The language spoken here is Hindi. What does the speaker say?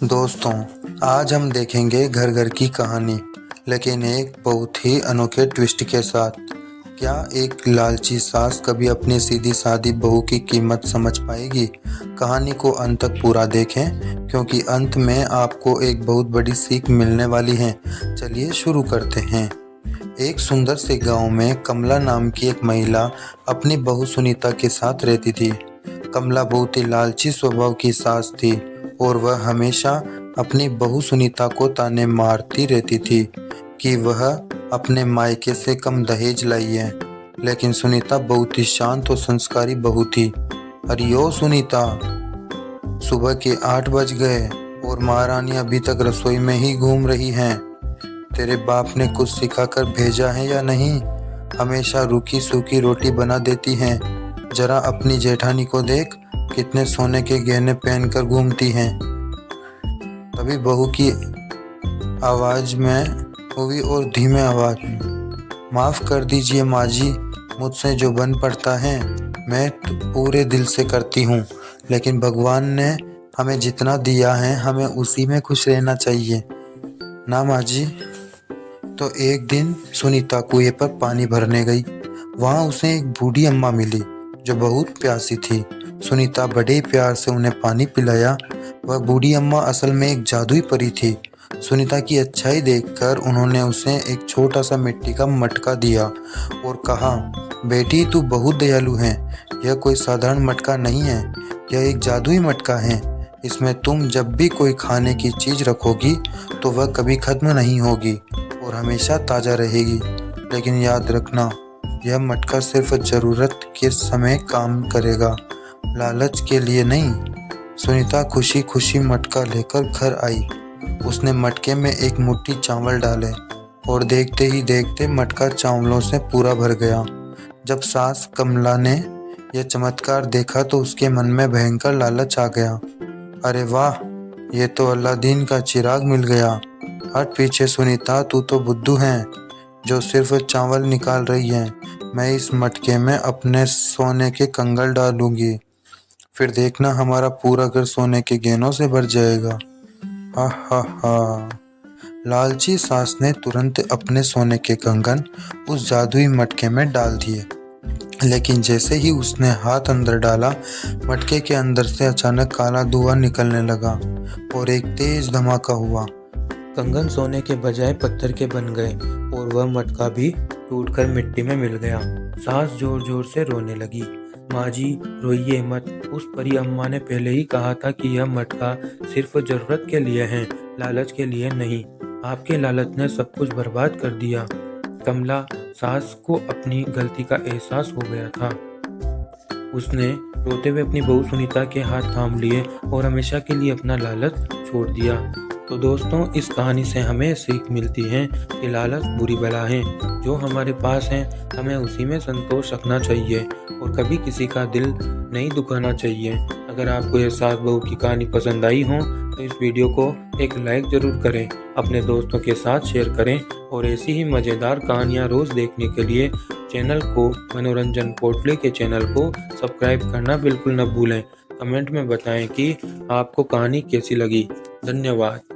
दोस्तों, आज हम देखेंगे घर घर की कहानी, लेकिन एक बहुत ही अनोखे ट्विस्ट के साथ। क्या एक लालची सास कभी अपनी सीधी सादी बहू की कीमत समझ पाएगी? कहानी को अंत तक पूरा देखें, क्योंकि अंत में आपको एक बहुत बड़ी सीख मिलने वाली है। चलिए शुरू करते हैं। एक सुंदर से गांव में कमला नाम की एक महिला अपनी बहू सुनीता के साथ रहती थी। कमला बहुत ही लालची स्वभाव की सास थी और वह हमेशा अपनी बहू सुनीता को ताने मारती रहती थी कि वह अपने मायके से कम दहेज लाई है। लेकिन सुनीता बहुत ही शांत और संस्कारी बहू थी। अरे ओ सुनीता, सुबह के 8 बज गए और महारानी अभी तक रसोई में ही घूम रही हैं। तेरे बाप ने कुछ सिखाकर भेजा है या नहीं? हमेशा रूखी सूखी रोटी बना देती हैं। जरा अपनी जेठानी को देख, कितने सोने के गहने पहनकर घूमती हैं। तभी बहू की आवाज में हुई और धीमे आवाज में, माफ कर दीजिए माँ जी, मुझसे जो बन पड़ता है मैं पूरे दिल से करती हूँ, लेकिन भगवान ने हमें जितना दिया है हमें उसी में खुश रहना चाहिए ना माँ जी। तो एक दिन सुनीता कुएं पर पानी भरने गई। वहां उसे एक बूढ़ी अम्मा मिली जो बहुत प्यासी थी। सुनीता बड़े प्यार से उन्हें पानी पिलाया। वह बूढ़ी अम्मा असल में एक जादुई परी थी। सुनीता की अच्छाई देखकर उन्होंने उसे एक छोटा सा मिट्टी का मटका दिया और कहा, बेटी तू बहुत दयालु है। यह कोई साधारण मटका नहीं है, यह एक जादुई मटका है। इसमें तुम जब भी कोई खाने की चीज रखोगी तो वह कभी खत्म नहीं होगी और हमेशा ताज़ा रहेगी। लेकिन याद रखना, यह मटका सिर्फ ज़रूरत के समय काम करेगा, लालच के लिए नहीं। सुनीता खुशी खुशी मटका लेकर घर आई। उसने मटके में एक मुट्ठी चावल डाले और देखते ही देखते मटका चावलों से पूरा भर गया। जब सास कमला ने यह चमत्कार देखा तो उसके मन में भयंकर लालच आ गया। अरे वाह, ये तो अलादीन का चिराग मिल गया। हट पीछे सुनीता, तू तो बुद्धू है जो सिर्फ चावल निकाल रही है। मैं इस मटके में अपने सोने के कंगल डालूंगी, फिर देखना हमारा पूरा घर सोने के गहनों से भर जाएगा। हा हा हा। लालची सास ने तुरंत अपने सोने के कंगन उस जादुई मटके में डाल दिए। लेकिन जैसे ही उसने हाथ अंदर डाला, मटके के अंदर से अचानक काला धुआं निकलने लगा और एक तेज धमाका हुआ। कंगन सोने के बजाय पत्थर के बन गए और वह मटका भी टूटकर मिट्टी में मिल गया। सास जोर जोर से रोने लगी। माँ जी रोइए मत, उस परी अम्मा ने पहले ही कहा था कि यह मटका सिर्फ जरूरत के लिए है, लालच के लिए नहीं। आपके लालच ने सब कुछ बर्बाद कर दिया। कमला सास को अपनी गलती का एहसास हो गया था। उसने रोते हुए अपनी बहू सुनीता के हाथ थाम लिए और हमेशा के लिए अपना लालच छोड़ दिया। तो दोस्तों, इस कहानी से हमें सीख मिलती है कि लालच बुरी बला है। जो हमारे पास है हमें उसी में संतोष रखना चाहिए और कभी किसी का दिल नहीं दुखाना चाहिए। अगर आपको यह सास बहू की कहानी पसंद आई हो तो इस वीडियो को एक लाइक ज़रूर करें, अपने दोस्तों के साथ शेयर करें और ऐसी ही मज़ेदार कहानियाँ रोज़ देखने के लिए चैनल को, मनोरंजन पोटली के चैनल को सब्सक्राइब करना बिल्कुल न भूलें। कमेंट में बताएं कि आपको कहानी कैसी लगी। धन्यवाद।